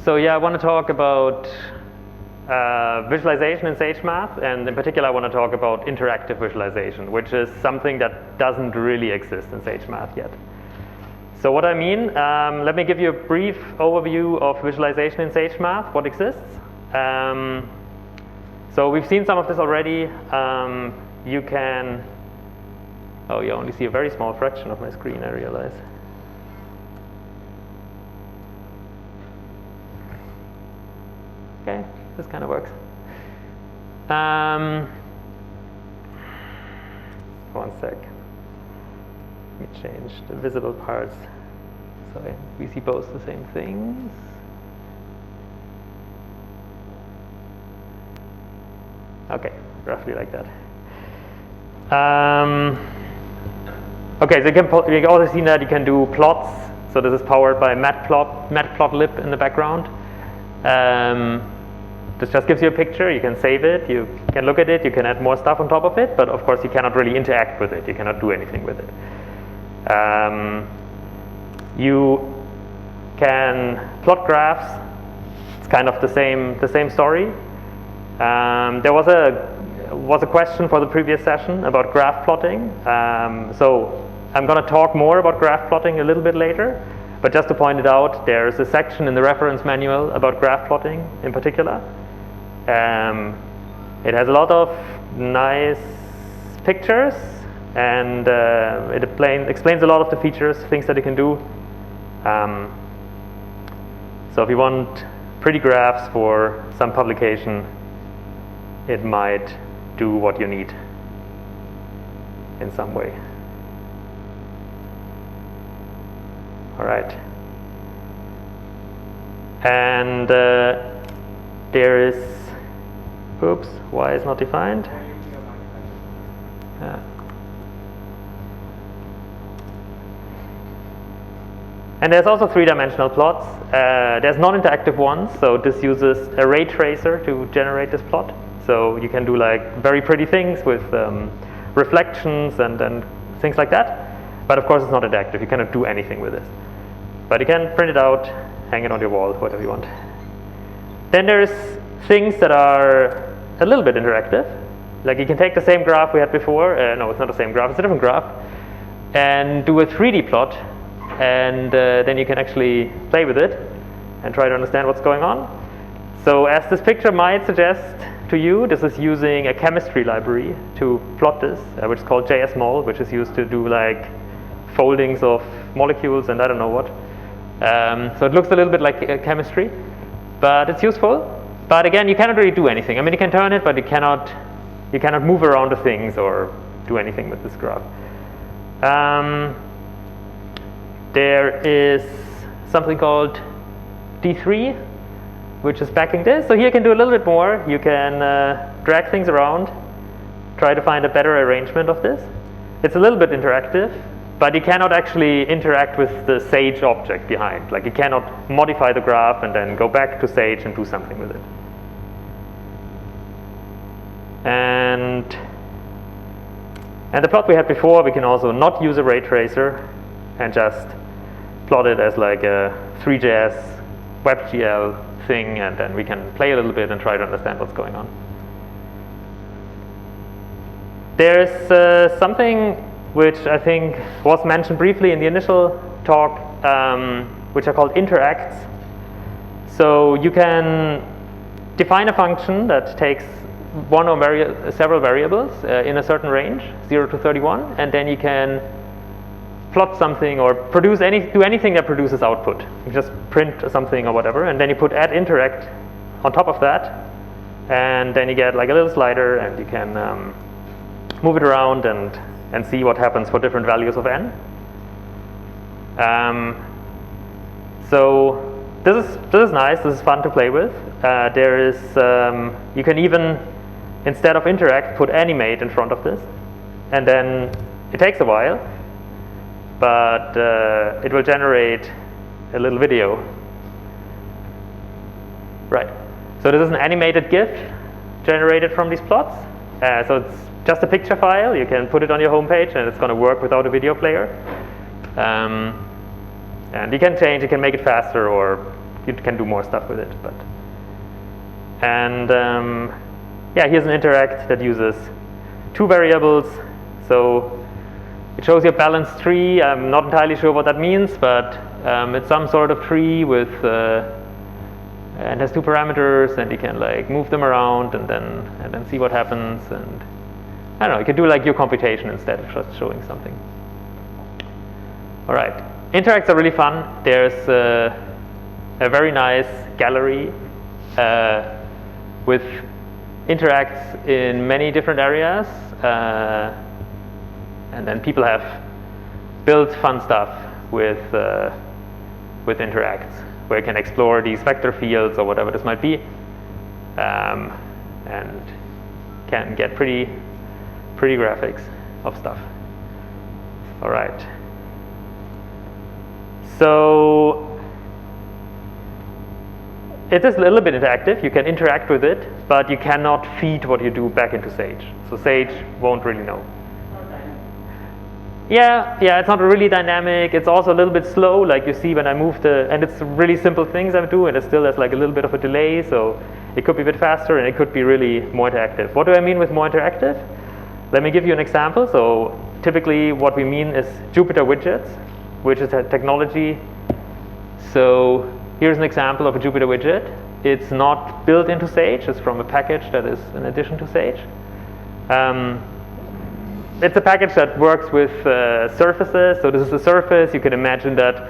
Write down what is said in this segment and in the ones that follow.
So yeah, I want to talk about visualization in SageMath, and in particular I want to talk about interactive visualization, which is something that doesn't really exist in SageMath yet. So what I mean, let me give you a brief overview of visualization in SageMath, what exists. So we've seen some of this already. You can, oh, you only see a very small fraction of my screen, I realize. Okay, this kind of works. One sec. Let me change the visible parts so we see both the same things. Okay, roughly like that. Okay, so you can also see that you can do plots. So this is powered by matplotlib in the background. This just gives you a picture. You can save it, you can look at it, you can add more stuff on top of it, but of course you cannot really interact with it. You cannot do anything with it. You can plot graphs. It's kind of the same story. There was a question for the previous session about graph plotting. So I'm going to talk more about graph plotting a little bit later, but just to point it out, there's a section in the reference manual about graph plotting in particular. It has a lot of nice pictures, and it explains a lot of the features, things that you can do. So if you want pretty graphs for some publication, it might do what you need in some way. All right. And there is, oops, why is not defined? And there's also three-dimensional plots. There's non-interactive ones, so this uses a ray tracer to generate this plot. So you can do like very pretty things with reflections and things like that. But of course it's not interactive, you cannot do anything with this. But you can print it out, hang it on your wall, whatever you want. Then there's things that are a little bit interactive. Like you can take the same graph we had before, no, it's not the same graph, it's a different graph, and do a 3D plot, and then you can actually play with it and try to understand what's going on. So as this picture might suggest to you, this is using a chemistry library to plot this, which is called JSMol, which is used to do like foldings of molecules and I don't know what. So it looks a little bit like chemistry, but it's useful. But again, you cannot really do anything. I mean, you can turn it, but you cannot move around the things or do anything with this graph. There is something called D3, which is backing this. So here you can do a little bit more. You can drag things around, try to find a better arrangement of this. It's a little bit interactive, but you cannot actually interact with the Sage object behind. Like you cannot modify the graph and then go back to Sage and do something with it. And the plot we had before, we can also not use a ray tracer and just plot it as like a 3JS WebGL thing, and then we can play a little bit and try to understand what's going on. There's something which I think was mentioned briefly in the initial talk, which are called interacts. So you can define a function that takes one or several variables in a certain range, 0 to 31, and then you can plot something or do anything that produces output. You just print something or whatever, and then you put add interact on top of that, and then you get like a little slider, and you can move it around and see what happens for different values of n. So this is nice. This is fun to play with. There is you can even, instead of interact, put animate in front of this, and then it takes a while, but it will generate a little video. Right. So this is an animated GIF generated from these plots. So it's just a picture file. You can put it on your homepage, and it's going to work without a video player. And you can change. You can make it faster or you can do more stuff with it. But and yeah, here's an interact that uses 2 variables. So it shows you a balanced tree. I'm not entirely sure what that means, but it's some sort of tree with and has 2 parameters, and you can like move them around and then see what happens. And I don't know, you can do like your computation instead of just showing something. All right, interacts are really fun. There's a very nice gallery with interacts in many different areas, and then people have built fun stuff with interacts, where you can explore these vector fields or whatever this might be, and can get pretty graphics of stuff. All right. So it is a little bit interactive. You can interact with it, but you cannot feed what you do back into Sage. So Sage won't really know. Yeah, it's not really dynamic. It's also a little bit slow, like you see when I move and it's really simple things I do, and it still has like a little bit of a delay, so it could be a bit faster, and it could be really more interactive. What do I mean with more interactive? Let me give you an example. So typically what we mean is Jupyter widgets, which is a technology. So here's an example of a Jupyter widget. It's not built into Sage. It's from a package that is in addition to Sage. It's a package that works with surfaces. So this is a surface. You can imagine that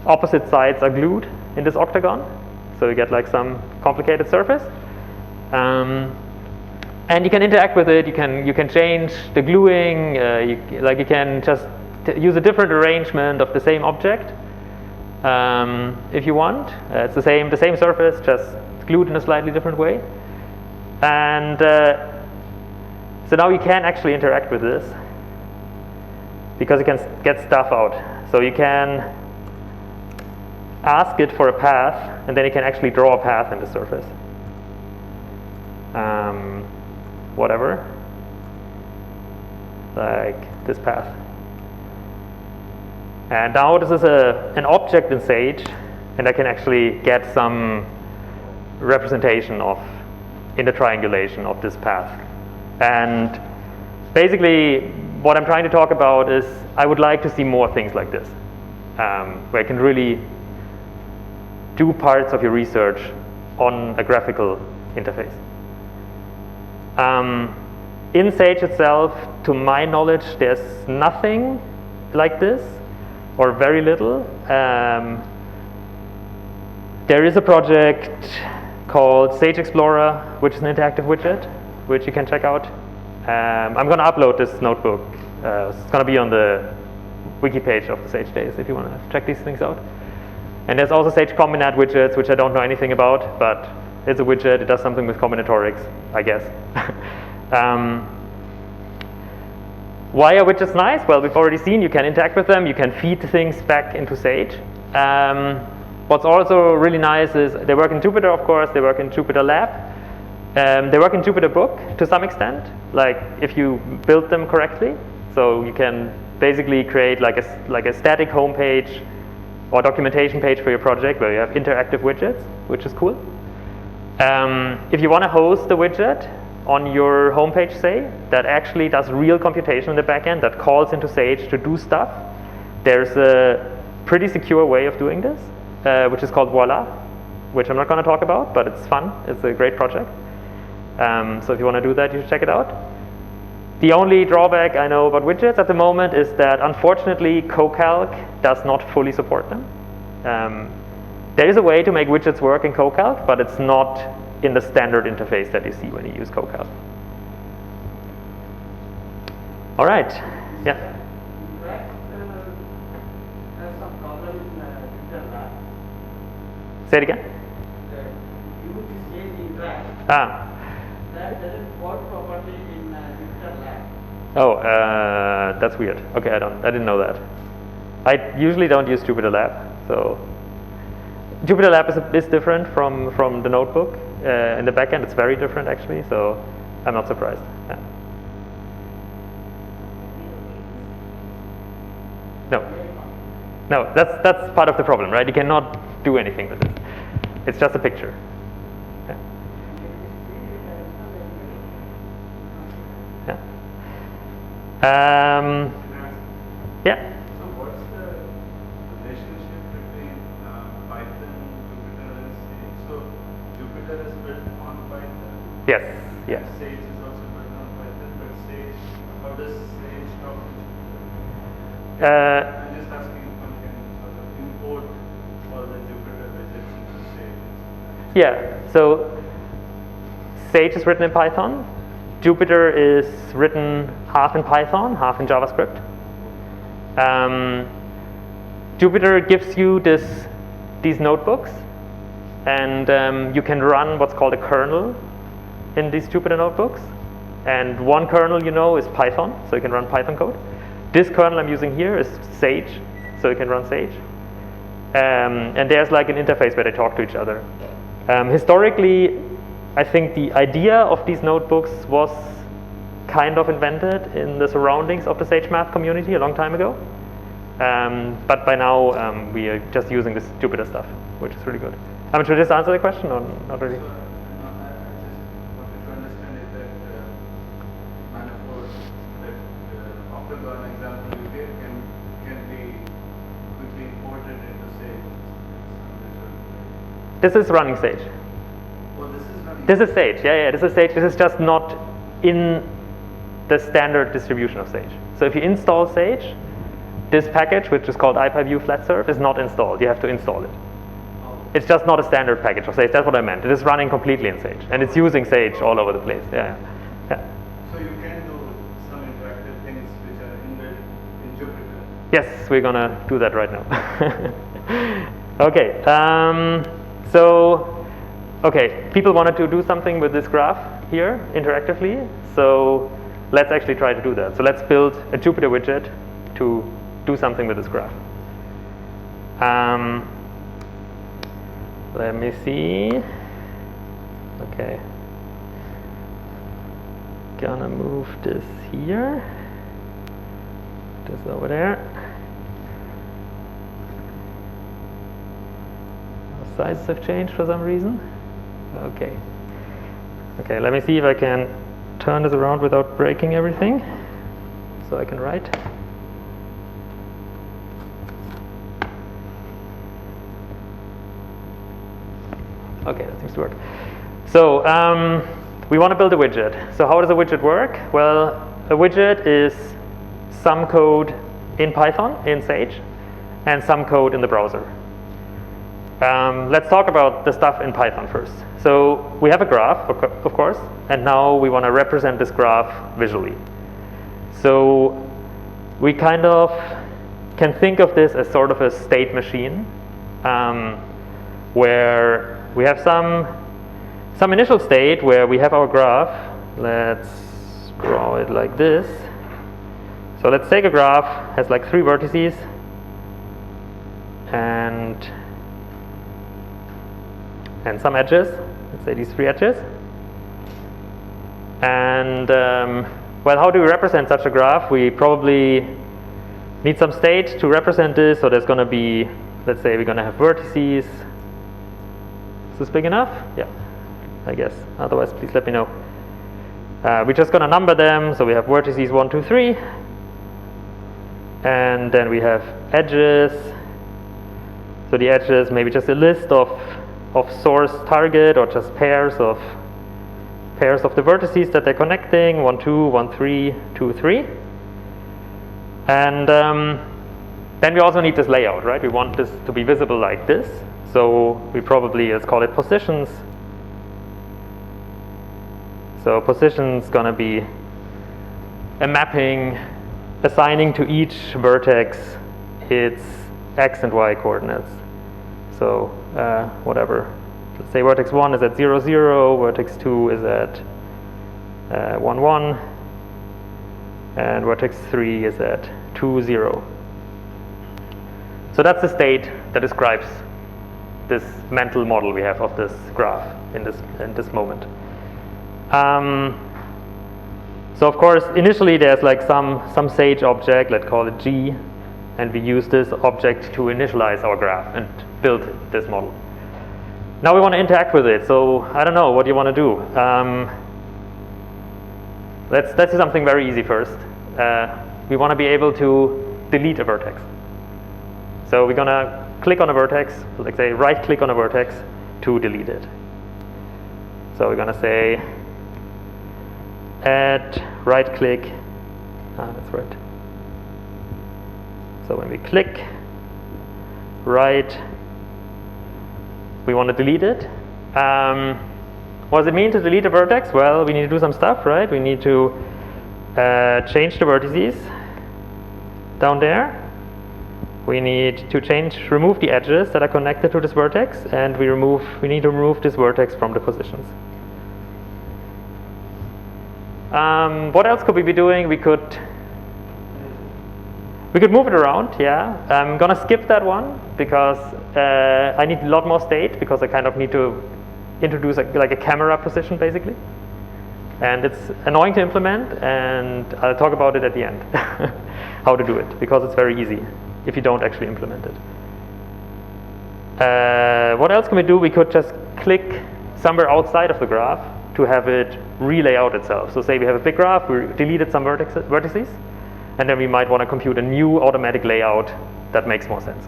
opposite sides are glued in this octagon. So you get like some complicated surface. And you can interact with it. You can change the gluing. You can just use a different arrangement of the same object if you want. It's the same surface, just glued in a slightly different way. And so now you can actually interact with this because you can get stuff out. So you can ask it for a path, and then you can actually draw a path in the surface. Whatever, like this path. And now this is an object in Sage, and I can actually get some representation in the triangulation of this path. And basically what I'm trying to talk about is I would like to see more things like this, where you can really do parts of your research on a graphical interface. In Sage itself, to my knowledge, there's nothing like this, or very little. There is a project called Sage Explorer, which is an interactive widget, which you can check out. I'm going to upload this notebook. It's going to be on the wiki page of the Sage Days if you want to check these things out. And there's also Sage Combinat widgets, which I don't know anything about, but it's a widget. It does something with combinatorics, I guess. Why are widgets nice? Well, we've already seen you can interact with them. You can feed things back into Sage. What's also really nice is they work in Jupyter, of course. They work in Jupyter Lab. They work in Jupyter Book to some extent, like if you build them correctly. So you can basically create like a static homepage or documentation page for your project where you have interactive widgets, which is cool. If you want to host the widget on your homepage, say, that actually does real computation in the backend, that calls into Sage to do stuff, there's a pretty secure way of doing this, which is called Voila, which I'm not going to talk about, but it's fun. It's a great project. So if you want to do that, you should check it out. The only drawback I know about widgets at the moment is that unfortunately CoCalc does not fully support them. There is a way to make widgets work in CoCalc, but it's not in the standard interface that you see when you use CoCalc. All right. Yeah. Say it again. That doesn't work properly in Jupyter Lab. Oh, that's weird. Okay, I didn't know that. I usually don't use Jupyter Lab, so Jupyter Lab is different from the notebook. In the backend, it's very different actually. So I'm not surprised. Yeah. No, that's part of the problem, right? You cannot do anything with this. It's just a picture. Yeah. Yeah. So what's the relationship between Python, Jupyter, and Sage? So Jupyter is built on Python. Yes. Yes. Sage is also built on Python, but Sage, how does Sage talk to Jupyter? I'm just asking if one can sort of import all the Jupyter widgets into Sage. Yeah. So Sage is written in Python. Jupyter is written half in Python, half in JavaScript. Jupyter gives you these notebooks, and you can run what's called a kernel in these Jupyter notebooks. And one kernel, you know, is Python, so you can run Python code. This kernel I'm using here is Sage, so you can run Sage. And there's like an interface where they talk to each other. Historically, I think the idea of these notebooks was kind of invented in the surroundings of the SageMath community a long time ago. But by now, we are just using this Jupyter stuff, which is really good. Should this answer the question or not really? So, I just wanted to understand if that manifold, that octagon example you gave can be quickly imported into Sage. This is running Sage. This is Sage, yeah, this is Sage. This is just not in the standard distribution of Sage. So if you install Sage, this package, which is called ipyvue flatsurf, is not installed. You have to install it. It's just not a standard package of Sage. That's what I meant. It is running completely in Sage, and it's using Sage all over the place. Yeah. So you can do some interactive things which are inbuilt in Jupyter. Yes, we're gonna do that right now. Okay. Okay, people wanted to do something with this graph here interactively, so let's actually try to do that. So let's build a Jupyter widget to do something with this graph. Let me see. Okay. Gonna move this here. This over there. Sizes have changed for some reason. Okay. Okay, let me see if I can turn this around without breaking everything, so I can write. Okay, that seems to work. So we want to build a widget. So how does a widget work? Well, a widget is some code in Python, in Sage, and some code in the browser. Let's talk about the stuff in Python first. So we have a graph, of course, and now we want to represent this graph visually. So we kind of can think of this as sort of a state machine, where we have some initial state where we have our graph. Let's draw it like this. So let's take a graph, has like 3 vertices, and some edges. Let's say these 3 edges. And well, how do we represent such a graph? We probably need some state to represent this. So there's going to be, let's say we're going to have vertices. Is this big enough? Yeah, I guess. Otherwise, please let me know. We're just going to number them. So we have vertices 1, 2, 3. And then we have edges. So the edges, maybe just a list of source target, or just pairs of the vertices that they're connecting, 1, 2, 1, 3, 2, 3. And then we also need this layout, right? We want this to be visible like this. So we probably, let's call it positions. So position's gonna be a mapping assigning to each vertex its x and y coordinates. So whatever. Let's say vertex 1 is at 0, 0, vertex 2 is at 1, 1, and vertex 3 is at 2, 0. So that's the state that describes this mental model we have of this graph in this moment. So of course, initially there's like some Sage object, let's call it G, and we use this object to initialize our graph and build this model. Now we want to interact with it. So I don't know what you want to do. Let's do something very easy first. We want to be able to delete a vertex. So we're going to click on a vertex, like say right click on a vertex to delete it. So we're going to say add right click. That's right. So when we click right, we want to delete it. What does it mean to delete a vertex? Well, we need to do some stuff, right? We need to change the vertices down there. We need to remove the edges that are connected to this vertex, and we need to remove this vertex from the positions. What else could we be doing? We could move it around, yeah. I'm gonna skip that one because I need a lot more state, because I kind of need to introduce like a camera position basically. And it's annoying to implement, and I'll talk about it at the end, how to do it, because it's very easy if you don't actually implement it. What else can we do? We could just click somewhere outside of the graph to have it relay out itself. So say we have a big graph, we deleted some vertices, and then we might want to compute a new automatic layout that makes more sense.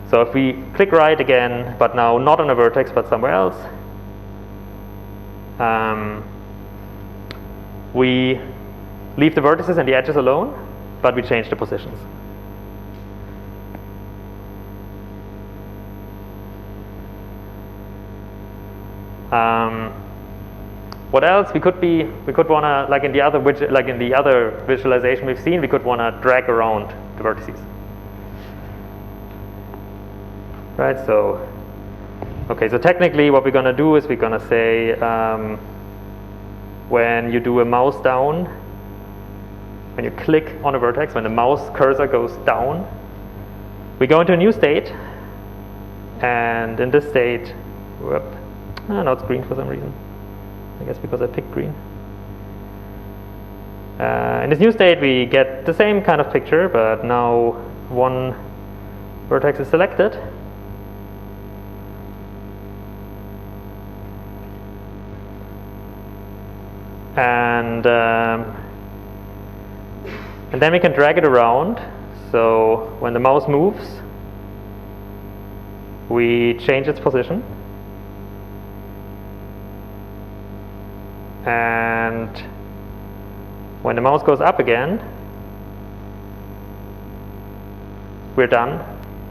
So if we click right again, but now not on a vertex but somewhere else, we leave the vertices and the edges alone, but we change the positions. What else? We could want to, like in the other widget, like in the other visualization we've seen, we could want to drag around the vertices. Right. So, okay. So technically, what we're going to do is we're going to say when you do a mouse down, when you click on a vertex, when the mouse cursor goes down, we go into a new state, and in this state, now it's green for some reason. I guess because I picked green. In this new state, we get the same kind of picture, but now one vertex is selected. And then we can drag it around. So when the mouse moves, we change its position. And when the mouse goes up again, we're done.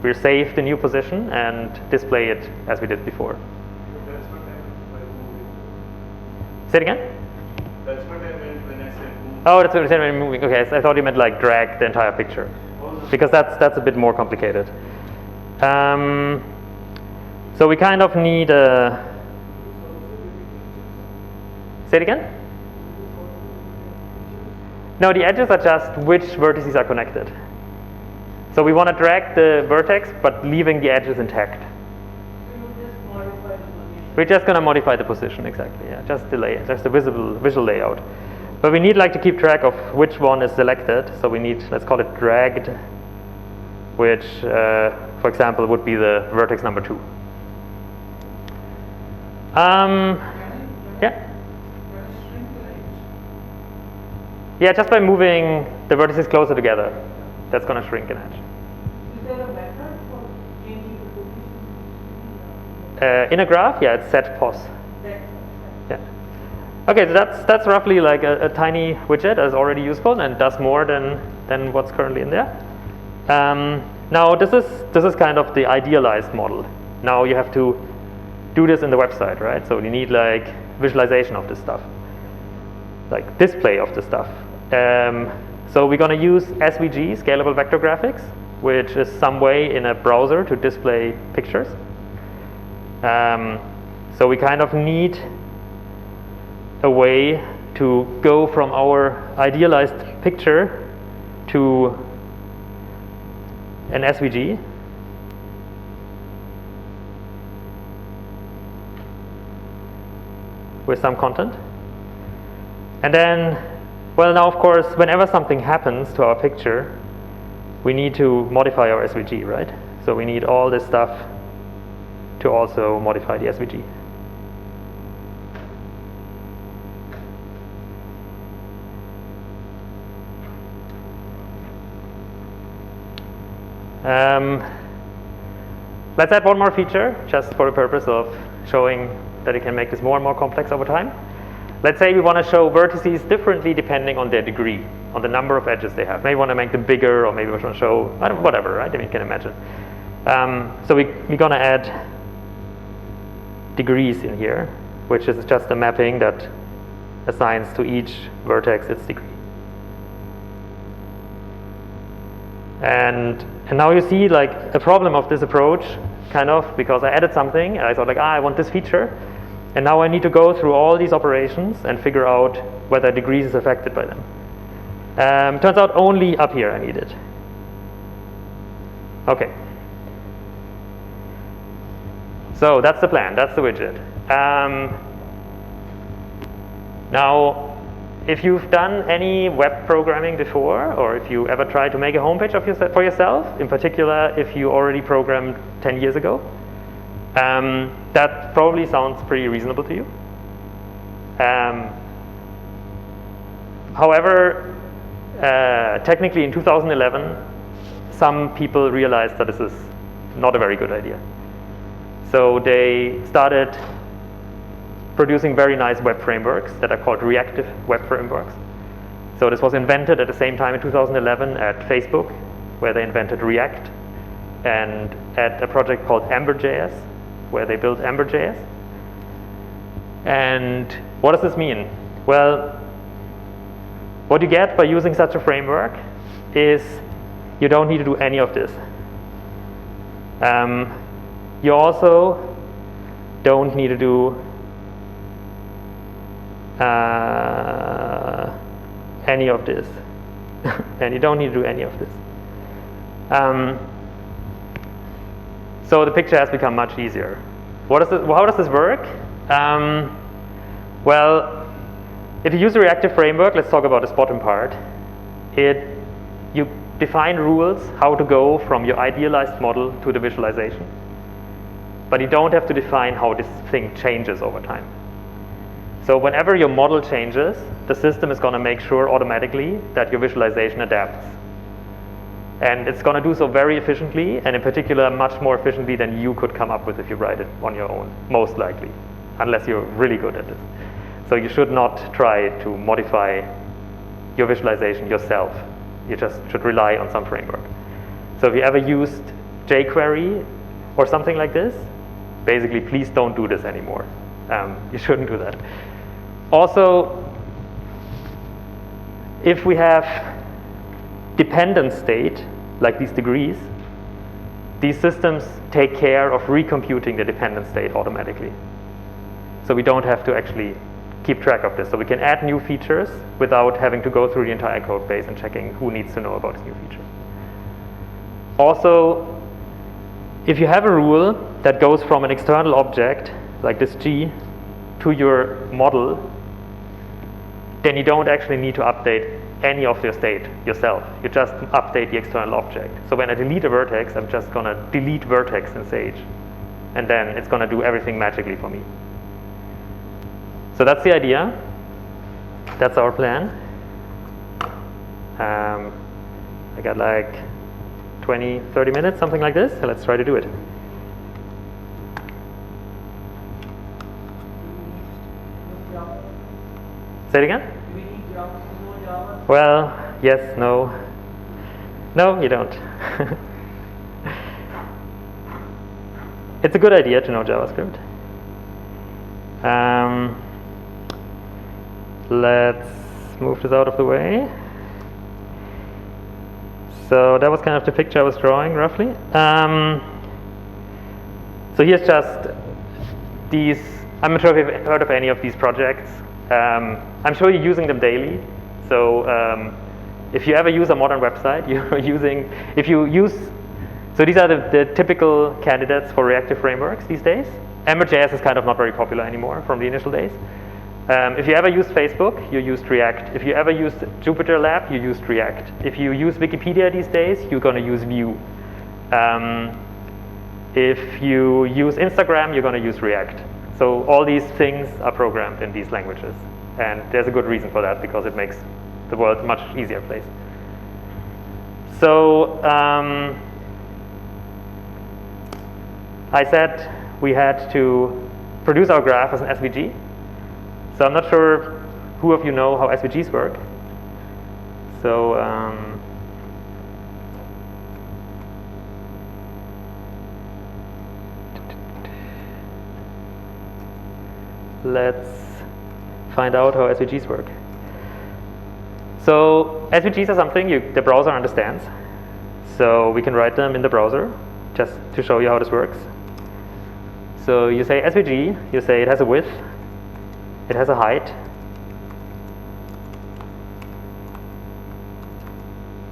We save the new position and display it as we did before. That's what I meant by moving. Say it again? That's what I meant when I said moving. Oh, that's what you said when moving. Okay, so I thought you meant like drag the entire picture, because that's a bit more complicated. So we kind of need a. Say it again? No, the edges are just which vertices are connected. So we want to drag the vertex, but leaving the edges intact. We're just going to modify the position, exactly. Yeah, just the visual layout. But we need to keep track of which one is selected. So we need, let's call it dragged, which, for example, would be the vertex number 2. Yeah. Yeah, just by moving the vertices closer together, that's going to shrink an edge. Is there a method for changing the position? In a graph, yeah, it's set pos. Yeah. Okay, so that's roughly like a tiny widget that's already useful and does more than what's currently in there. Now this is kind of the idealized model. Now you have to do this in the website, right? So you need like visualization of this stuff, like display of the stuff. So we're going to use SVG, Scalable Vector Graphics, which is some way in a browser to display pictures. So we kind of need a way to go from our idealized picture to an SVG. With some content. And then, well, now of course, whenever something happens to our picture, we need to modify our SVG, right? So we need all this stuff to also modify the SVG. Let's add one more feature, just for the purpose of showing that it can make this more and more complex over time. Let's say we want to show vertices differently depending on their degree, on the number of edges they have. Maybe we want to make them bigger, or maybe we want to show, whatever, right? I mean, you can imagine. So we're going to add degrees in here, which is just a mapping that assigns to each vertex its degree. And now you see like a problem of this approach, kind of, because I added something, and I thought like, I want this feature, and now I need to go through all these operations and figure out whether degrees is affected by them. Turns out only up here I need it. Okay. So that's the plan, that's the widget. Now, if you've done any web programming before, or if you ever tried to make a homepage for yourself, in particular if you already programmed 10 years ago, that probably sounds pretty reasonable to you. However, technically in 2011, some people realized that this is not a very good idea. So they started producing very nice web frameworks that are called reactive web frameworks. So this was invented at the same time in 2011 at Facebook, where they invented React, and at a project called Ember.js, where they built Ember.js. And what does this mean? Well, what you get by using such a framework is you don't need to do any of this. You also don't need to do any of this. And you don't need to do any of this. So the picture has become much easier. How does this work? Well, if you use a reactive framework, let's talk about this bottom part. You define rules how to go from your idealized model to the visualization. But you don't have to define how this thing changes over time. So whenever your model changes, the system is going to make sure automatically that your visualization adapts. And it's going to do so very efficiently, and in particular much more efficiently than you could come up with if you write it on your own, most likely, unless you're really good at it. So you should not try to modify your visualization yourself. You just should rely on some framework. So if you ever used jQuery or something like this, basically please don't do this anymore. You shouldn't do that. Also, if we have dependent state, like these degrees, these systems take care of recomputing the dependent state automatically. So we don't have to actually keep track of this. So we can add new features without having to go through the entire code base and checking who needs to know about this new feature. Also, if you have a rule that goes from an external object, like this G, to your model, then you don't actually need to update any of your state yourself. You just update the external object. So when I delete a vertex, I'm just going to delete vertex in Sage. And then it's going to do everything magically for me. So that's the idea. That's our plan. I got like 20, 30 minutes, something like this. So let's try to do it. Say it again? Do we need Java? Well, yes, no. No, you don't. It's a good idea to know JavaScript. Let's move this out of the way. So that was kind of the picture I was drawing, roughly. So here's just these. I'm not sure if you've heard of any of these projects. I'm sure you're using them daily. So if you ever use a modern website, you're using, so these are the typical candidates for reactive frameworks these days. Ember.js is kind of not very popular anymore from the initial days. If you ever used Facebook, you used React. If you ever used Jupyter Lab, you used React. If you use Wikipedia these days, you're going to use Vue. If you use Instagram, you're going to use React. So all these things are programmed in these languages. And there's a good reason for that, because it makes the world a much easier place. So I said we had to produce our graph as an SVG. So I'm not sure who of you know how SVGs work. So let's find out how SVGs work. So SVGs are something the browser understands. So we can write them in the browser, just to show you how this works. So you say SVG, you say it has a width, it has a height,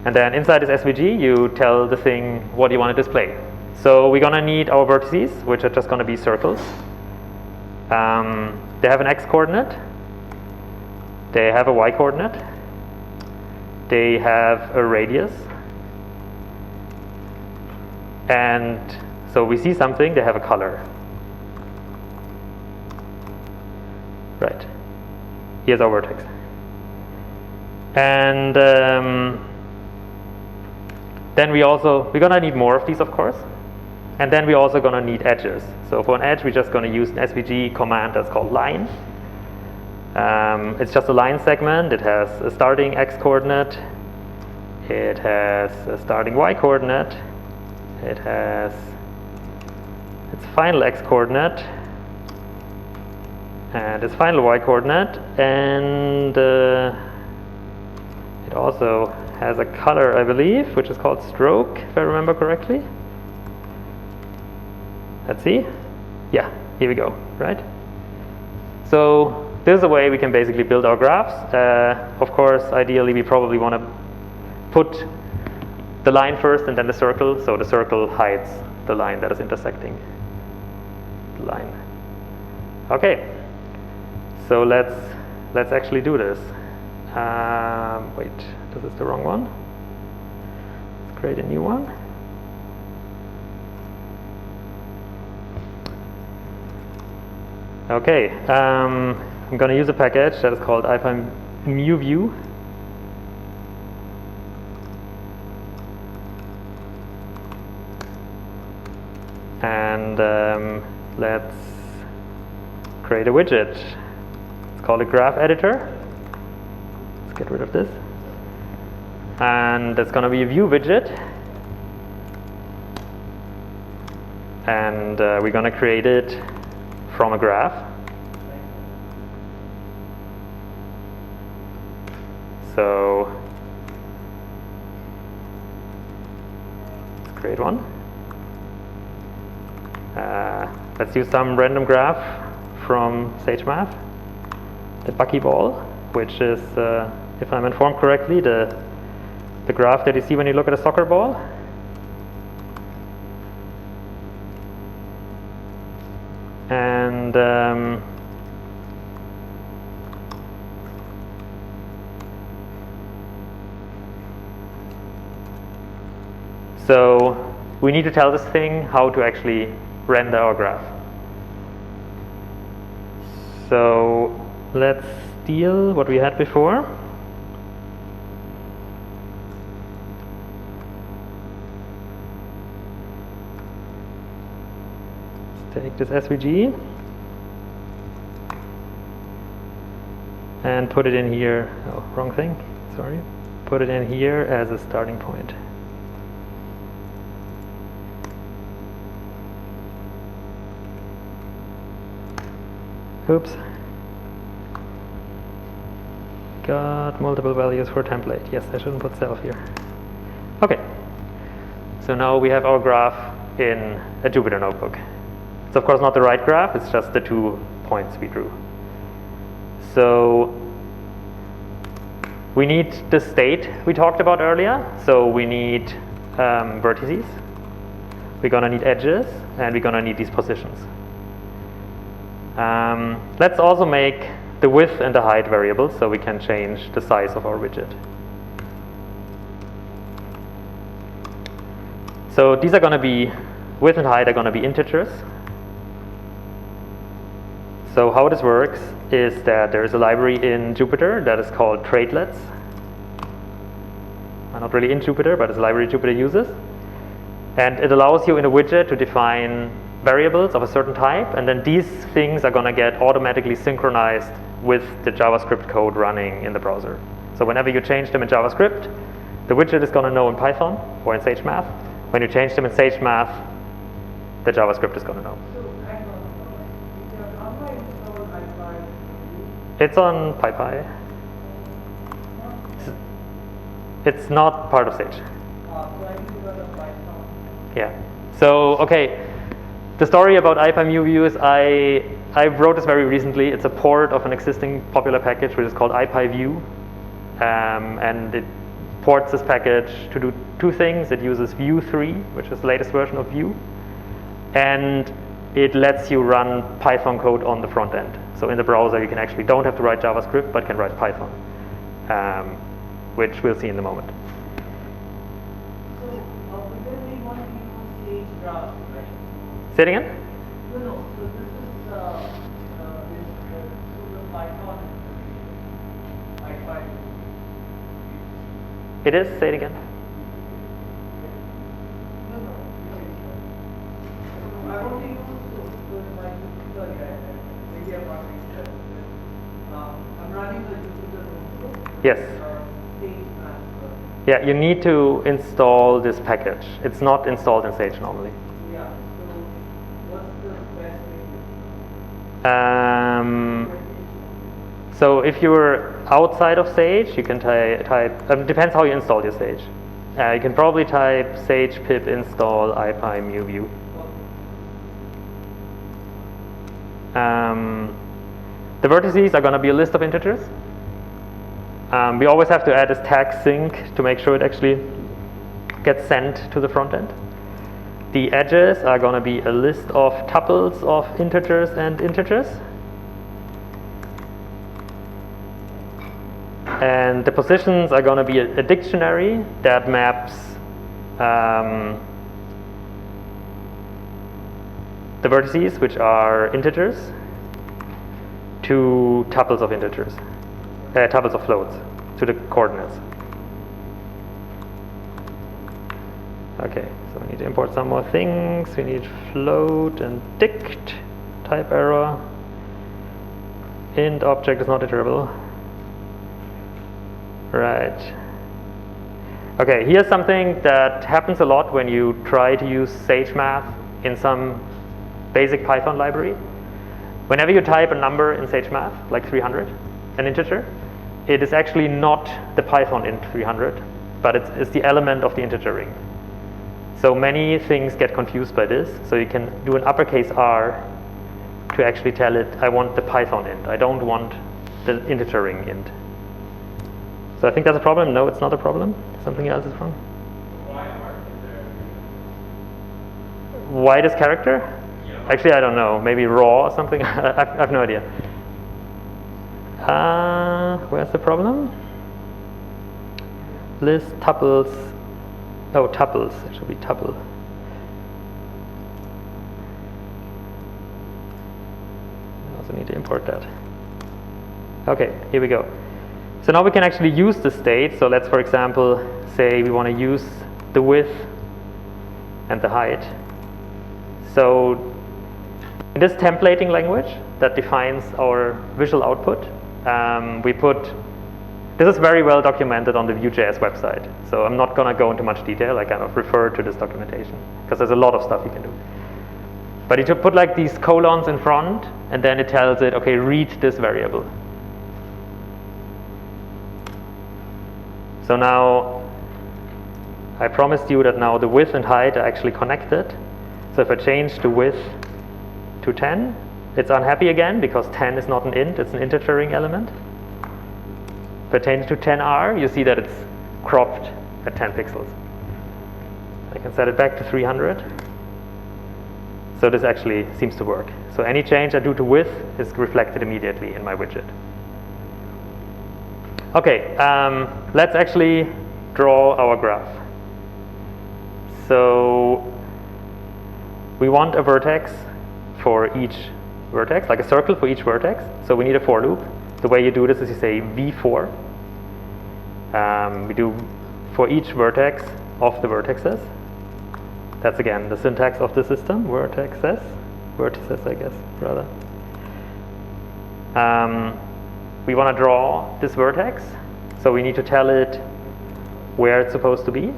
and then inside this SVG you tell the thing what you want to display. So we're going to need our vertices, which are just going to be circles. They have an x coordinate, they have a y coordinate, they have a radius, and so we see something, they have a color. Right, here's our vertex. And then we're going to need more of these, of course. And then we're also going to need edges. So for an edge, we're just going to use an SVG command that's called line. It's just a line segment. It has a starting x coordinate. It has a starting y coordinate. It has its final x coordinate and its final y coordinate. And it also has a color, I believe, which is called stroke, if I remember correctly. Let's see. Yeah, here we go, right? So this is a way we can basically build our graphs. Of course, ideally, we probably want to put the line first and then the circle, so the circle hides the line that is intersecting the line. Okay, so let's actually do this. Wait, this is the wrong one. Let's create a new one. Okay, I'm going to use a package that is called ipyvue. And let's create a widget. It's called a graph editor. Let's get rid of this. And it's going to be a view widget. And we're going to create it from a graph. So let's create one. Let's use some random graph from SageMath, the buckyball, which is, if I'm informed correctly, the graph that you see when you look at a soccer ball. And so we need to tell this thing how to actually render our graph. So let's steal what we had before. Let's take this SVG and put it in here. Oh, wrong thing. Sorry. Put it in here as a starting point. Oops. Got multiple values for template. Yes, I shouldn't put self here. Okay. So now we have our graph in a Jupyter notebook. It's of course not the right graph, it's just the 2 points we drew. So we need the state we talked about earlier. So we need vertices. We're going to need edges, and we're going to need these positions. Let's also make the width and the height variables so we can change the size of our widget. So these are going to be width and height are going to be integers. So how this works is that there is a library in Jupyter that is called tradelets. Not really in Jupyter, but it's a library Jupyter uses. And it allows you in a widget to define variables of a certain type, and then these things are going to get automatically synchronized with the JavaScript code running in the browser. So whenever you change them in JavaScript, the widget is going to know in Python or in SageMath. When you change them in SageMath, the JavaScript is going to know. So, hang on. Because how do I install ipyvue? It's on PyPy. It's not part of Sage. So I need to run a Python. Yeah. So, okay. The story about ipyvue is I wrote this very recently. It's a port of an existing popular package which is called ipyvue. And it ports this package to do two things. It uses Vue 3, which is the latest version of Vue. And it lets you run Python code on the front end. So in the browser you can actually don't have to write JavaScript, but can write Python, which we'll see in a moment. So, we really want to use Sage browser, right? Say it again? No, so this is the Python ipyvue. It is? Say it again. No. I want to use my Jupyter guy. Maybe I'm not interested. I'm running the Jupyter notebook. Yes. SageMath. Yeah, you need to install this package. It's not installed in Sage normally. Yeah. So what's the best way to So if you're outside of Sage, you can type depends how you install your Sage. You can probably type sage pip install ipyvue. The vertices are going to be a list of integers. We always have to add this tag sync to make sure it actually gets sent to the front end. The edges are going to be a list of tuples of integers and integers. And the positions are going to be a dictionary that maps the vertices, which are integers, to tuples of integers, tuples of floats, to the coordinates. Okay, so we need to import some more things. We need float and dict, type error. Int object is not iterable. Right. Okay, here's something that happens a lot when you try to use SageMath in some basic Python library. Whenever you type a number in SageMath, like 300, an integer, it is actually not the Python int 300, but it's the element of the integer ring. So many things get confused by this. So you can do an uppercase R to actually tell it, I want the Python int. I don't want the integer ring int. So I think that's a problem. No, it's not a problem. Something else is wrong. Why are there? Why this character? Yeah. Actually, I don't know. Maybe raw or something. I have no idea. Where's the problem? List tuples. Oh, tuples. It should be tuple. I also need to import that. Okay, here we go. So now we can actually use the state. So let's, for example, say we want to use the width and the height. So in this templating language that defines our visual output, we put, this is very well documented on the Vue.js website. So I'm not going to go into much detail. I kind of refer to this documentation because there's a lot of stuff you can do. But you put like these colons in front, and then it tells it, okay, read this variable. So now, I promised you that now the width and height are actually connected. So if I change the width to 10, it's unhappy again because 10 is not an int, it's an integer ring element. If I change it to 10R, you see that it's cropped at 10 pixels. I can set it back to 300. So this actually seems to work. So any change I do to width is reflected immediately in my widget. Okay, let's actually draw our graph. So we want a vertex for each vertex, like a circle for each vertex. So we need a for loop. The way you do this is you say v4. We do for each vertex of the vertices. That's again the syntax of the system, vertices, I guess, rather. We want to draw this vertex, so we need to tell it where it's supposed to be.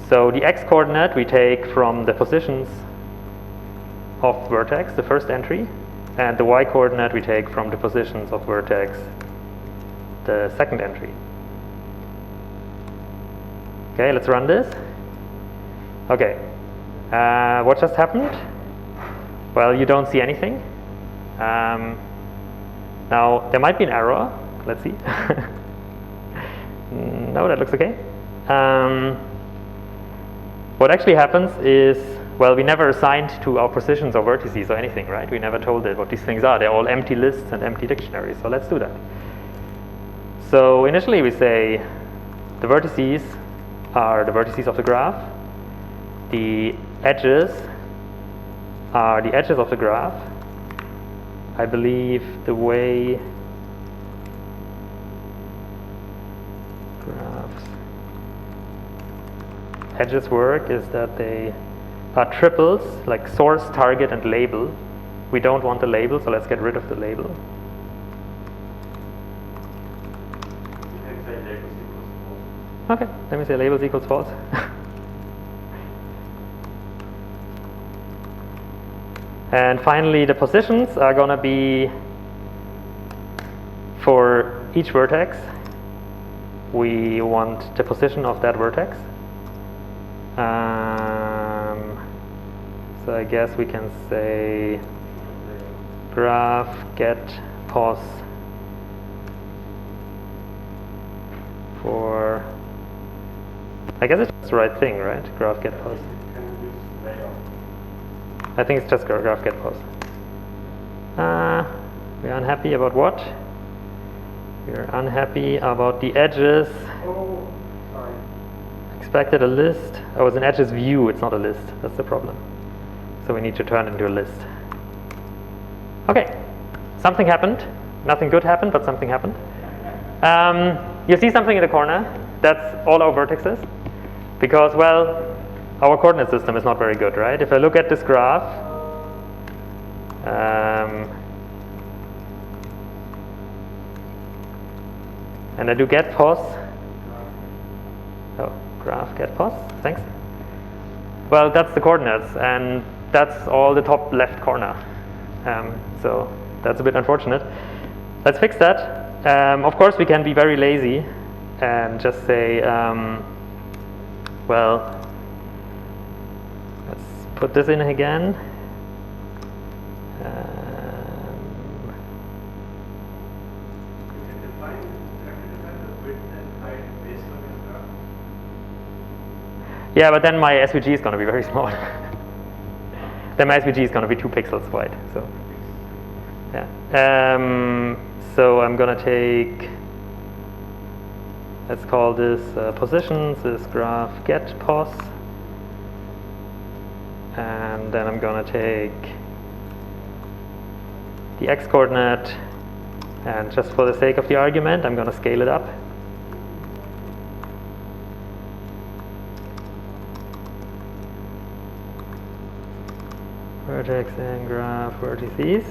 So the x-coordinate we take from the positions of vertex, the first entry, and the y-coordinate we take from the positions of vertex, the second entry. Okay, let's run this. Okay, what just happened? Well, you don't see anything. Now, there might be an error. Let's see. No, that looks okay. What actually happens is, well, we never assigned to our positions or vertices or anything, right? We never told it what these things are. They're all empty lists and empty dictionaries, so let's do that. So initially we say the vertices are the vertices of the graph. The edges are the edges of the graph. I believe the way graphs edges work is that they are triples, like source, target, and label. We don't want the label, so let's get rid of the label. Okay, let me say labels equals false. And finally, the positions are going to be for each vertex. We want the position of that vertex. So I guess we can say graph get pos for, I guess it's the right thing, right? Graph get pos. I think it's just graph get pos. We're unhappy about what? We're unhappy about the edges. Oh, sorry. Expected a list. Oh, it's an edges view, it's not a list. That's the problem. So we need to turn it into a list. Okay, something happened. Nothing good happened, but something happened. You see something in the corner? That's all our vertices. Because, well, our coordinate system is not very good, right? If I look at this graph, and I do get pos. Oh, graph get pos. Thanks. Well, that's the coordinates, and that's all the top left corner. So that's a bit unfortunate. Let's fix that. Of course, we can be very lazy and just say, well, let's put this in again. Yeah, but then my SVG is going to be very small. Then my SVG is going to be 2 pixels wide. So, yeah. So I'm going to take, let's call this positions, this graph get pos. And then I'm going to take the x-coordinate, and just for the sake of the argument, I'm going to scale it up. Vertex and graph vertices.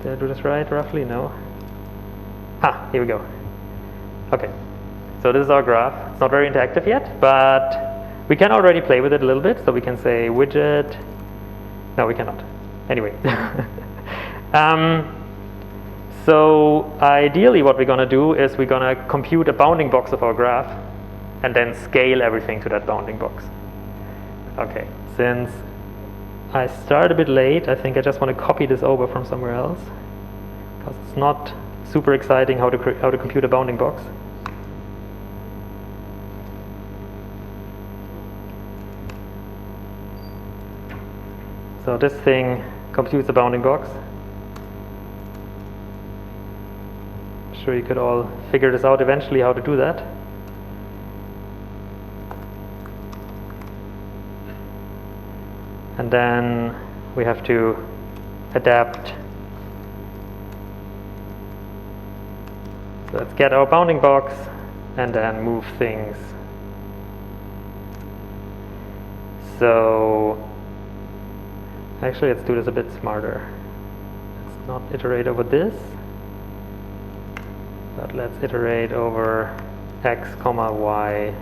Did I do this right roughly? No. Here we go. Okay, so this is our graph. It's not very interactive yet, but we can already play with it a little bit. So we can say widget. No, we cannot. Anyway. So ideally what we're going to do is we're going to compute a bounding box of our graph and then scale everything to that bounding box. Okay, since I start a bit late, I think I just want to copy this over from somewhere else, because it's not super exciting how to compute a bounding box. So this thing computes a bounding box. I'm sure you could all figure this out eventually how to do that. And then we have to adapt. So let's get our bounding box and then move things. So actually, let's do this a bit smarter. Let's not iterate over this, but let's iterate over x, comma, y,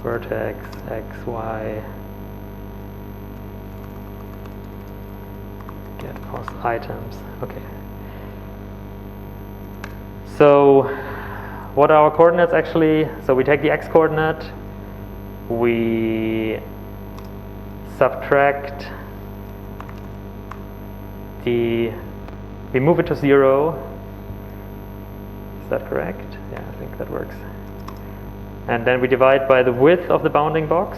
vertex, x, y, get cost items. Okay. So what are our coordinates actually? So we take the x coordinate, we subtract we move it to 0. Is that correct? Yeah, I think that works. And then we divide by the width of the bounding box.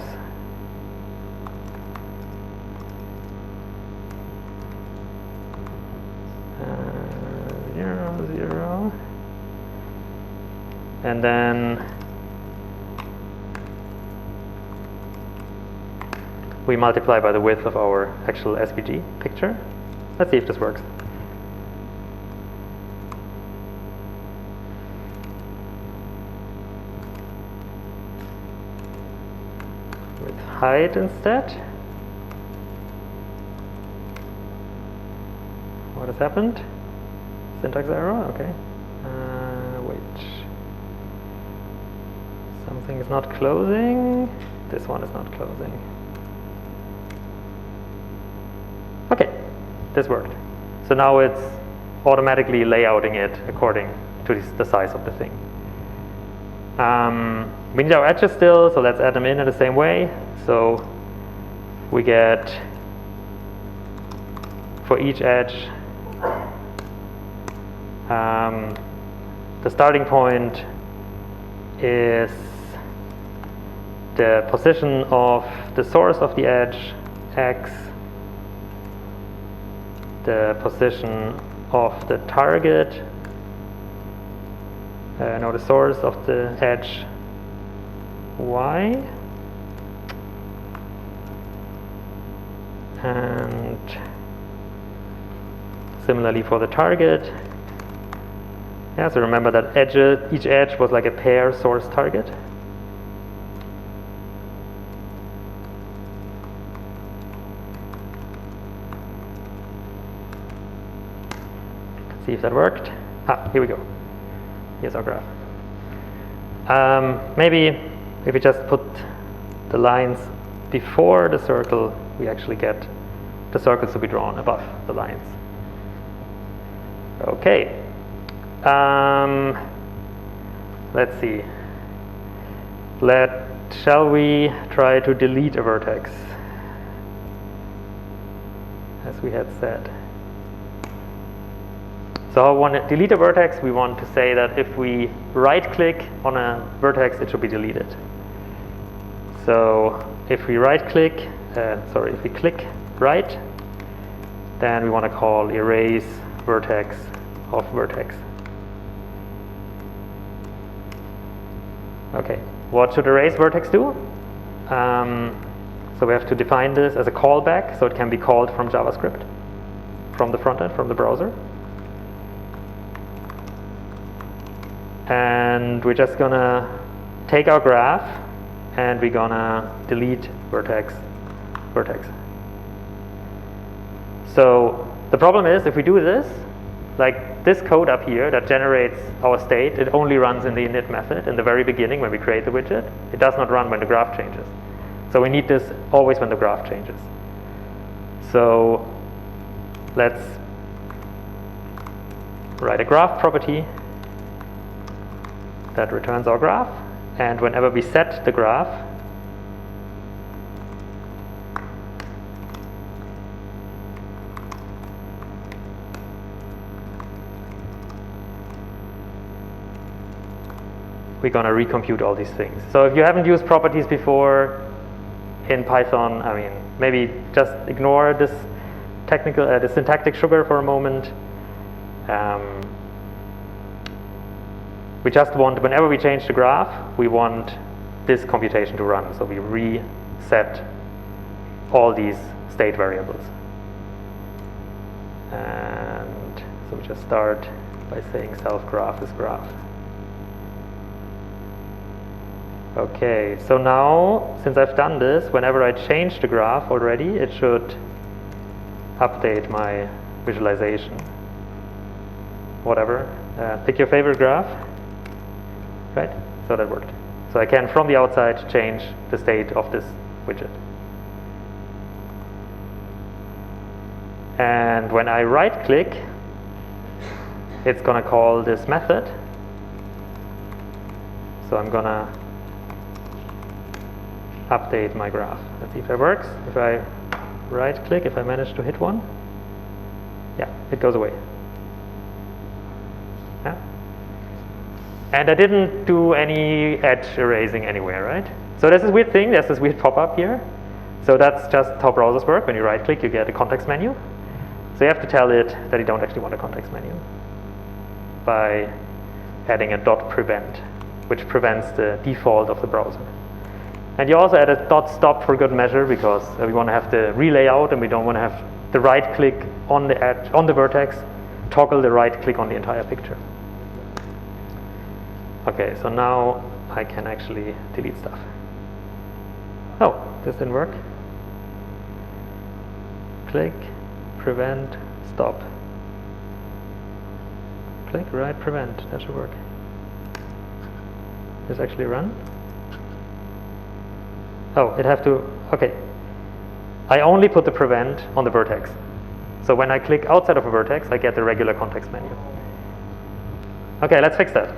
Zero, 0. And then we multiply by the width of our actual SVG picture. Let's see if this works. With height instead. What has happened? Syntax error? Okay. Wait. Something is not closing. This one is not closing. Okay. This worked. So now it's automatically layouting it according to the size of the thing. We need our edges still, so let's add them in the same way. So we get, for each edge, the starting point is the position of the source of the edge, x, the position of the target, no, the source of the edge, y, and similarly for the target. Yeah, so remember that each edge was like a pair source target. See if that worked. Here we go. Here's our graph. Maybe if we just put the lines before the circle, we actually get the circles to be drawn above the lines. Okay. Let's see. Shall we try to delete a vertex, as we had said? So I want to delete a vertex. We want to say that if we right-click on a vertex, it should be deleted. So if we right-click, if we click right, then we want to call erase vertex of vertex. Okay, what should erase vertex do? So we have to define this as a callback, so it can be called from JavaScript, from the front end, from the browser. And we're just gonna take our graph and we're gonna delete vertex. So the problem is, if we do this, like this code up here that generates our state, it only runs in the init method in the very beginning when we create the widget. It does not run when the graph changes. So we need this always when the graph changes. So let's write a graph property that returns our graph, and whenever we set the graph, we're going to recompute all these things. So if you haven't used properties before in Python, I mean, maybe just ignore this the syntactic sugar for a moment. We just want, whenever we change the graph, we want this computation to run. So we reset all these state variables. And so we just start by saying self graph is graph. Okay, so now since I've done this, whenever I change the graph already, it should update my visualization. Whatever, pick your favorite graph, right? So that worked. So I can from the outside change the state of this widget. And when I right click, it's gonna call this method. So I'm gonna update my graph. Let's see if that works. If I right click, if I manage to hit one, yeah, it goes away. Yeah. And I didn't do any edge erasing anywhere, right? So there's this weird thing, there's this weird pop-up here. So that's just how browsers work. When you right click, you get a context menu. So you have to tell it that you don't actually want a context menu by adding a .prevent, which prevents the default of the browser. And you also add a .stop for good measure, because we want to have the relayout and we don't want to have the right click on the edge, on the vertex, toggle the right click on the entire picture. Okay, so now I can actually delete stuff. Oh, this didn't work. Click, prevent, stop. Click, right, prevent. That should work. This actually run. Oh, it have to, okay. I only put the prevent on the vertex. So when I click outside of a vertex, I get the regular context menu. Okay, let's fix that.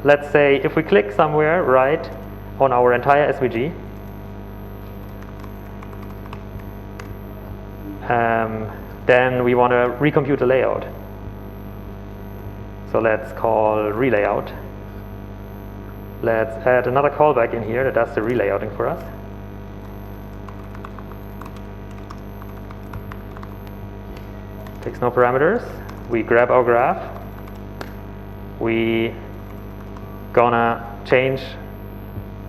Let's say if we click somewhere right on our entire SVG, then we want to recompute the layout. So let's call relayout. Let's add another callback in here that does the relayouting for us. Takes no parameters. We grab our graph. We gonna change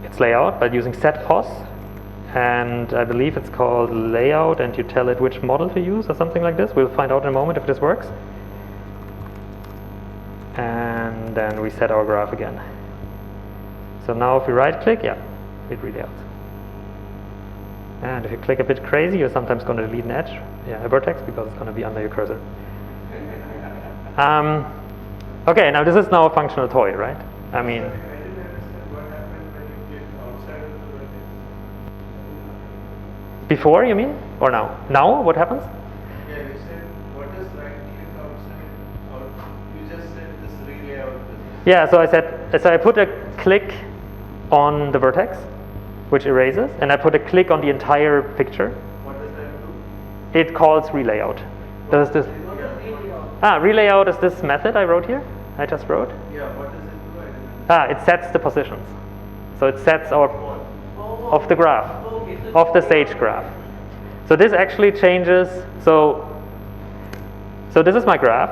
its layout by using setPos, and I believe it's called layout, and you tell it which model to use or something like this. We'll find out in a moment if this works. And then we set our graph again. So now if we right click, yeah, it relayouts. And if you click a bit crazy, you're sometimes going to delete an edge, yeah, a vertex, because it's going to be under your cursor. Okay, now this is now a functional toy, right? I mean, I didn't understand what happened when you click outside of the vertex. before, you mean, or now? Now, what happens? Yeah, you said what is right click outside? Or you just said this relayout. Yeah, so I said, so I put a click on the vertex, which erases, and I put a click on the entire picture. What does that do? It calls relayout. Does this? Relayout is this method I wrote here. I just wrote. Yeah, what does it do? I didn't understand. It sets the positions. So it sets our of the graph, of the Sage graph. So this actually changes. So this is my graph,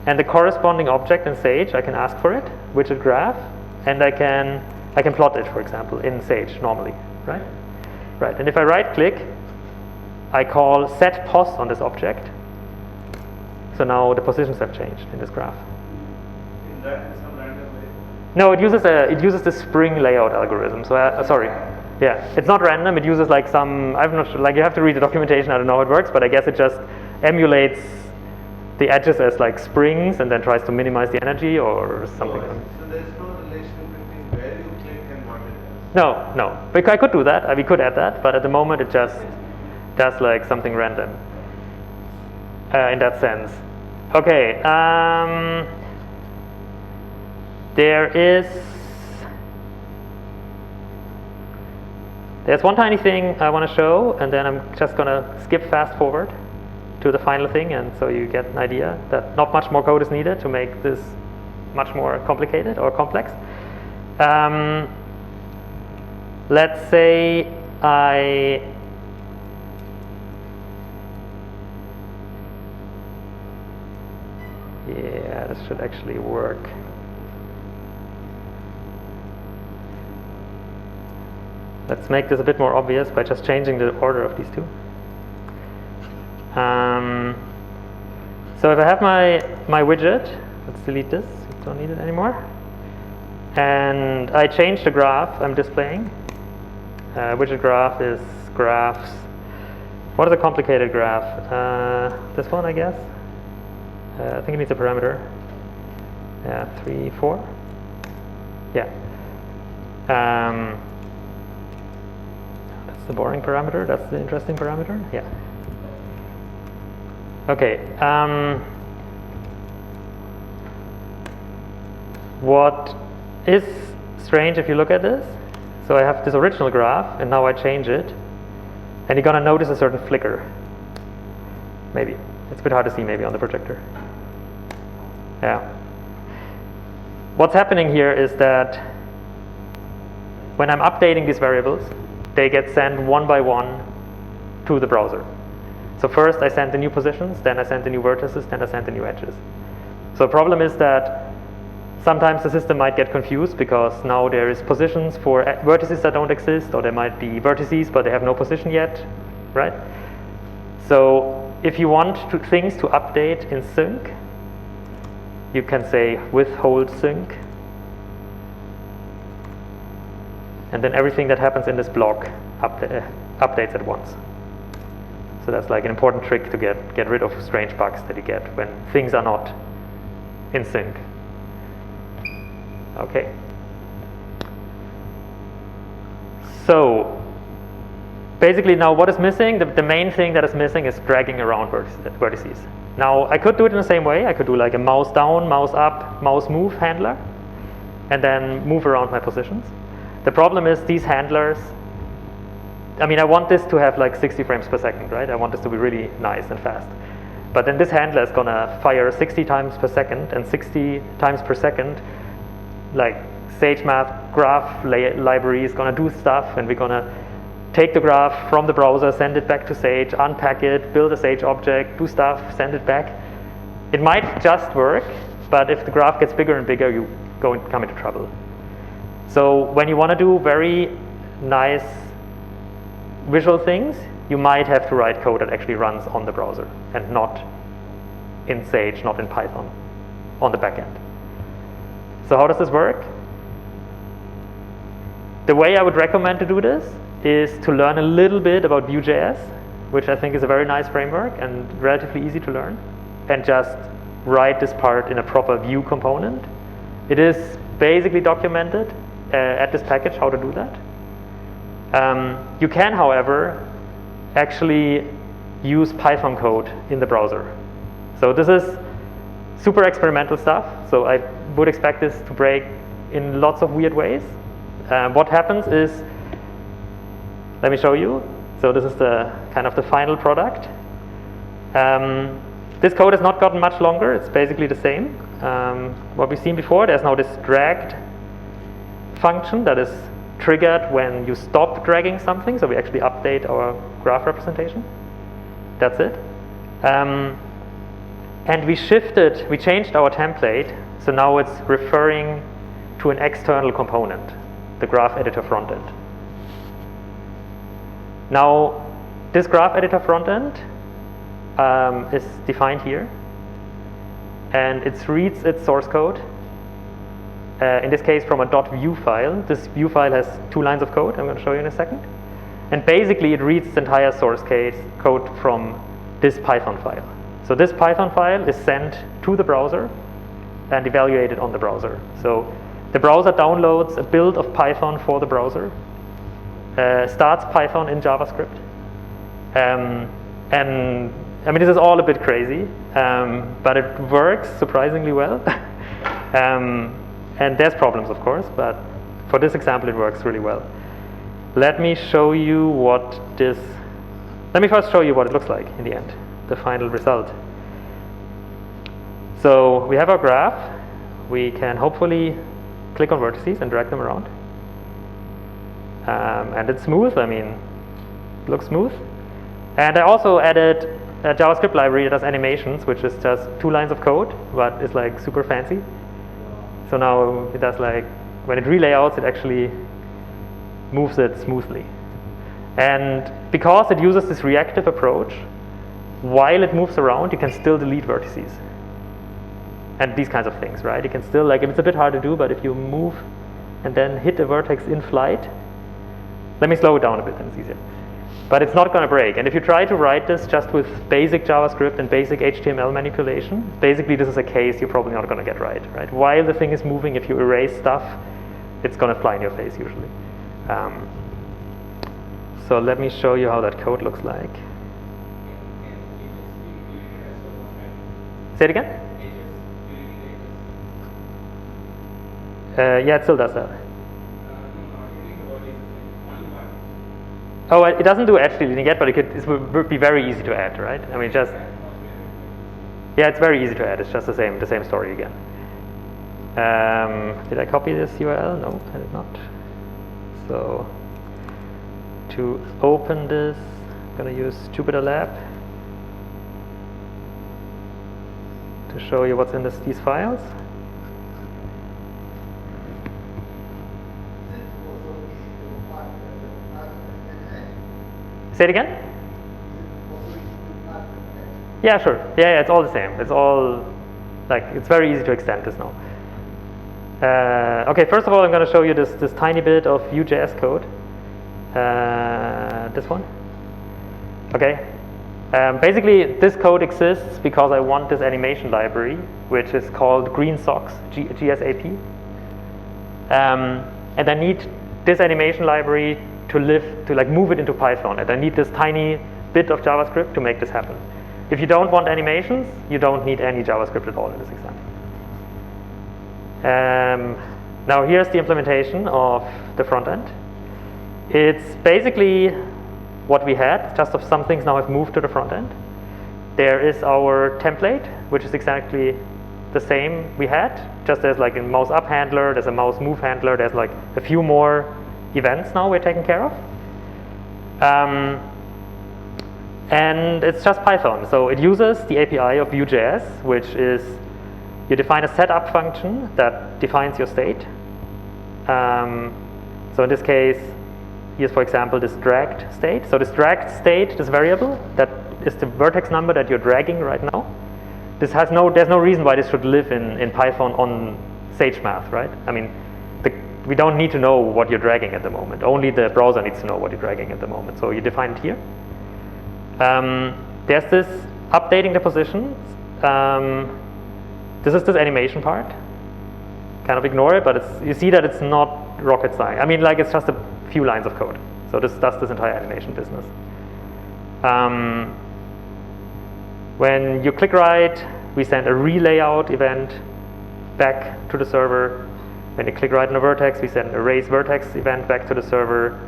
and the corresponding object in Sage, I can ask for it, widget graph, and I can plot it, for example, in Sage normally, right? Right. And if I right click, I call setPos on this object. So now the positions have changed in this graph. In some random way. No, it uses the Spring layout algorithm. So sorry, yeah, it's not random. It uses like some, I'm not sure, like you have to read the documentation. I don't know how it works, but I guess it just emulates the edges as like springs and then tries to minimize the energy or something. So there's no relation between where you click and what it does. No. But I could do that. We could add that, but at the moment it just does like something random in that sense. Okay. There's one tiny thing I want to show, and then I'm just going to skip fast forward to the final thing, and so you get an idea that not much more code is needed to make this much more complicated or complex. Let's say yeah, this should actually work. Let's make this a bit more obvious by just changing the order of these two. So if I have my widget, let's delete this, don't need it anymore. And I change the graph I'm displaying. Widget graph is graphs. What is a complicated graph? This one, I guess. I think it needs a parameter. Yeah, 3, 4. Yeah. That's the boring parameter. That's the interesting parameter. Yeah. Okay. What is strange if you look at this? So I have this original graph, and now I change it, and you're gonna notice a certain flicker. Maybe it's a bit hard to see maybe on the projector. Yeah. What's happening here is that when I'm updating these variables, they get sent one by one to the browser. So first I send the new positions, then I send the new vertices, then I send the new edges. So the problem is that sometimes the system might get confused because now there is positions for vertices that don't exist, or there might be vertices but they have no position yet, right? So if you want things to update in sync, you can say withhold sync, and then everything that happens in this block updates at once. So that's like an important trick to get rid of strange bugs that you get when things are not in sync. Okay. So basically now what is missing? The main thing that is missing is dragging around vertices. Now I could do it in the same way. I could do like a mouse down, mouse up, mouse move handler, and then move around my positions. The problem is these handlers, I mean I want this to have like 60 frames per second, right? I want this to be really nice and fast. But then this handler is gonna fire 60 times per second, and 60 times per second, like SageMath graph library is gonna do stuff, and we're gonna take the graph from the browser, send it back to Sage, unpack it, build a Sage object, do stuff, send it back. It might just work, but if the graph gets bigger and bigger, you come into trouble. So when you want to do very nice visual things, you might have to write code that actually runs on the browser and not in Sage, not in Python, on the back end. So how does this work? The way I would recommend to do this is to learn a little bit about Vue.js, which I think is a very nice framework and relatively easy to learn, and just write this part in a proper Vue component. It is basically documented at this package how to do that. You can, however, actually use Python code in the browser. So this is super experimental stuff, so I would expect this to break in lots of weird ways. What happens is, let me show you. So this is the kind of the final product. This code has not gotten much longer. It's basically the same. What we've seen before, there's now this dragged function that is triggered when you stop dragging something. So we actually update our graph representation. That's it. And we changed our template. So now it's referring to an external component, the graph editor frontend. Now, this graph editor frontend is defined here, and it reads its source code, in this case from a .vue file. This Vue file has 2 lines of code, I'm going to show you in a second. And basically it reads the entire source code from this Python file. So this Python file is sent to the browser and evaluated on the browser. So the browser downloads a build of Python for the browser, starts Python in JavaScript, and I mean this is all a bit crazy, but it works surprisingly well. And there's problems, of course, but for this example it works really well. Let me first show you what it looks like in the end, the final result. So we have our graph. We can hopefully click on vertices and drag them around. And it's smooth, I mean, it looks smooth. And I also added a JavaScript library that does animations, which is just 2 lines of code, but it's like super fancy. So now it does like, when it relayouts, it actually moves it smoothly. And because it uses this reactive approach, while it moves around, you can still delete vertices. And these kinds of things, right? You can still, like, it's a bit hard to do, but if you move and then hit a vertex in flight, let me slow it down a bit, then it's easier. But it's not going to break. And if you try to write this just with basic JavaScript and basic HTML manipulation, basically this is a case you're probably not going to get right? While the thing is moving, if you erase stuff, it's going to fly in your face usually. So let me show you how that code looks like. Say it again? Yeah, it still does that. Oh, it doesn't do edge deleting yet, but it would be very easy to add, right? I mean, just yeah, it's very easy to add. It's just the same story again. Did I copy this URL? No, I did not. So to open this, I'm going to use JupyterLab to show you what's in these files. Say it again? Yeah, sure. Yeah, it's all the same. It's all, like, it's very easy to extend this now. Okay, first of all, I'm going to show you this tiny bit of Vue.js code. This one. Okay. Basically, this code exists because I want this animation library, which is called Green Socks, GSAP. And I need this animation library to move it into Python, and I need this tiny bit of JavaScript to make this happen. If you don't want animations, you don't need any JavaScript at all in this example. Now here's the implementation of the front end. It's basically what we had, just some things now have moved to the front end. There is our template, which is exactly the same we had, just there's like a mouse up handler, there's a mouse move handler, there's like a few more events now we're taking care of. And it's just Python. So it uses the API of Vue.js, which is, you define a setup function that defines your state. So in this case, here's for example this dragged state. So this dragged state, this variable, that is the vertex number that you're dragging right now. This has there's no reason why this should live in Python on SageMath, right? I mean, we don't need to know what you're dragging at the moment. Only the browser needs to know what you're dragging at the moment. So you define it here. There's this updating the positions. This is this animation part. Kind of ignore it, but you see that it's not rocket science. I mean, like, it's just a few lines of code. So this does this entire animation business. When you click right, we send a relayout event back to the server. When you click right on a vertex, we send a raise vertex event back to the server.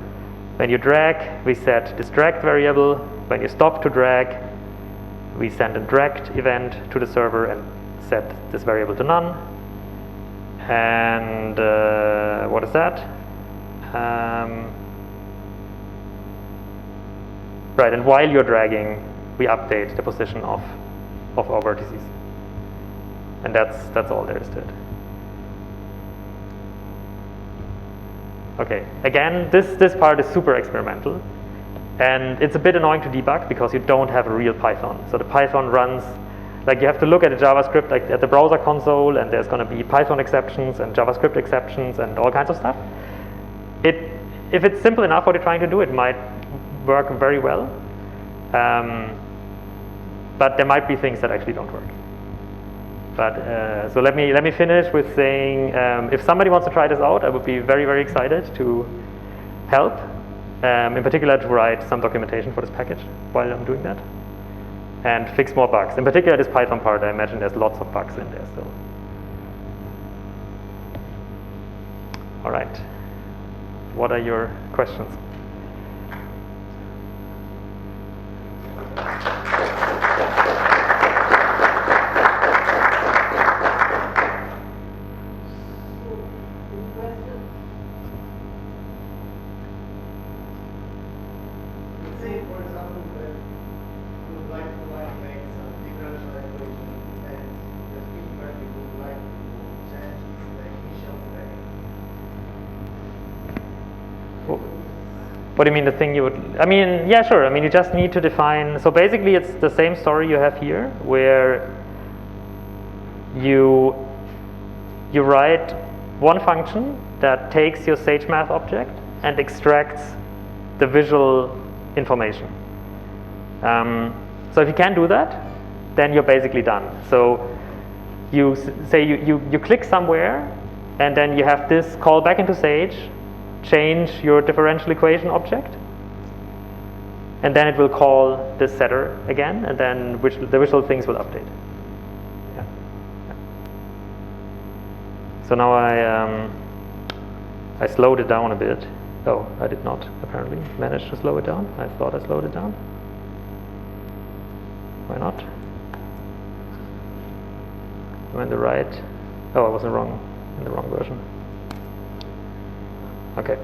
When you drag, we set this dragged variable. When you stop to drag, we send a dragged event to the server and set this variable to none. And what is that? Right, and while you're dragging, we update the position of our vertices. And that's all there is to it. Okay, again, this part is super experimental, and it's a bit annoying to debug because you don't have a real Python. So the Python runs, like, you have to look at the JavaScript, like at the browser console, and there's going to be Python exceptions and JavaScript exceptions and all kinds of stuff. If it's simple enough what you're trying to do, it might work very well, but there might be things that actually don't work. But so let me finish with saying, if somebody wants to try this out, I would be very, very excited to help. In particular, to write some documentation for this package while I'm doing that, and fix more bugs. In particular, this Python part, I imagine there's lots of bugs in there still. All right. What are your questions? What do you mean the thing you would, I mean, yeah, sure. I mean, you just need to define, so basically it's the same story you have here, where you write one function that takes your SageMath object and extracts the visual information. So if you can do that, then you're basically done. So you say you click somewhere, and then you have this call back into Sage, change your differential equation object, and then it will call this setter again, and then the visual things will update. Yeah. Yeah. So now I slowed it down a bit. Oh, I did not apparently manage to slow it down. I thought I slowed it down. Why not? I'm in the right. Oh, I was in the wrong version. Okay.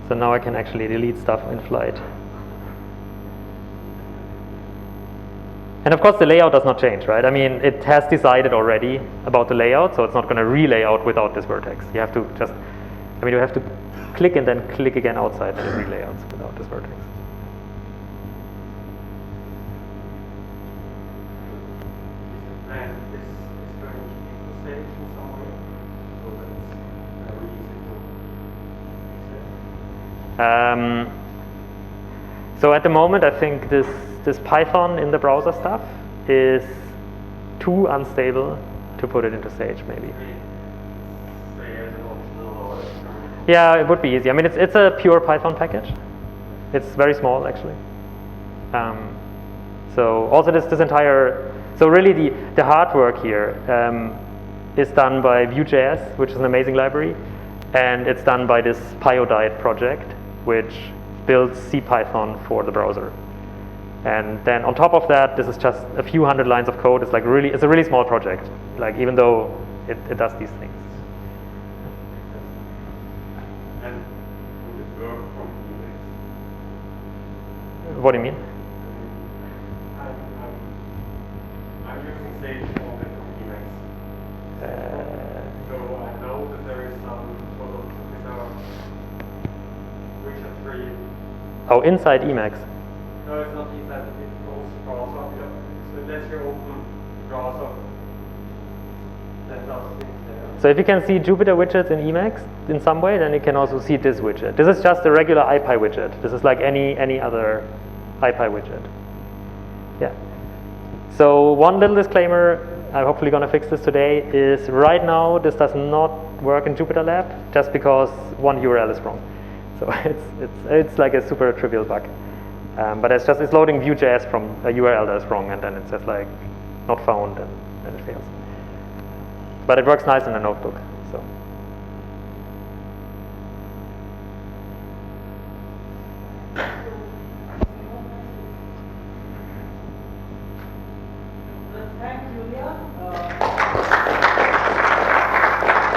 So now I can actually delete stuff in flight. And of course the layout does not change, right? I mean, it has decided already about the layout, so it's not going to re-layout without this vertex. You have to just, I mean, you have to click and then click again outside and it re-layouts without this vertex. And this is going to be saved in some way, so that's very easy to access. So at the moment, I think this Python in the browser stuff is too unstable to put it into Sage, maybe. Yeah, it would be easy. I mean, it's a pure Python package. It's very small, actually. So also this entire, so really the hard work here is done by Vue.js, which is an amazing library, and it's done by this pyodite project, which builds CPython for the browser. And then on top of that, this is just a few hundred lines of code. It's like it's a really small project. Like even though it does these things. And would it work from Unix? What do you mean? I'm using Sage only from Unix. So I know that there is some sort of Widget tree. Oh, inside Emacs. No, it's not inside. It goes browser. So it lets you open the browser that does things there. So if you can see Jupyter widgets in Emacs in some way, then you can also see this widget. This is just a regular ipy widget. This is like any other ipy widget. Yeah. So one little disclaimer, I'm hopefully going to fix this today, is right now this does not work in Jupyter Lab just because one URL is wrong. So it's like a super trivial bug. But it's loading Vue.js from a URL that is wrong, and then it says like not found, and it fails. But it works nice in a notebook. So. Thanks, Julian.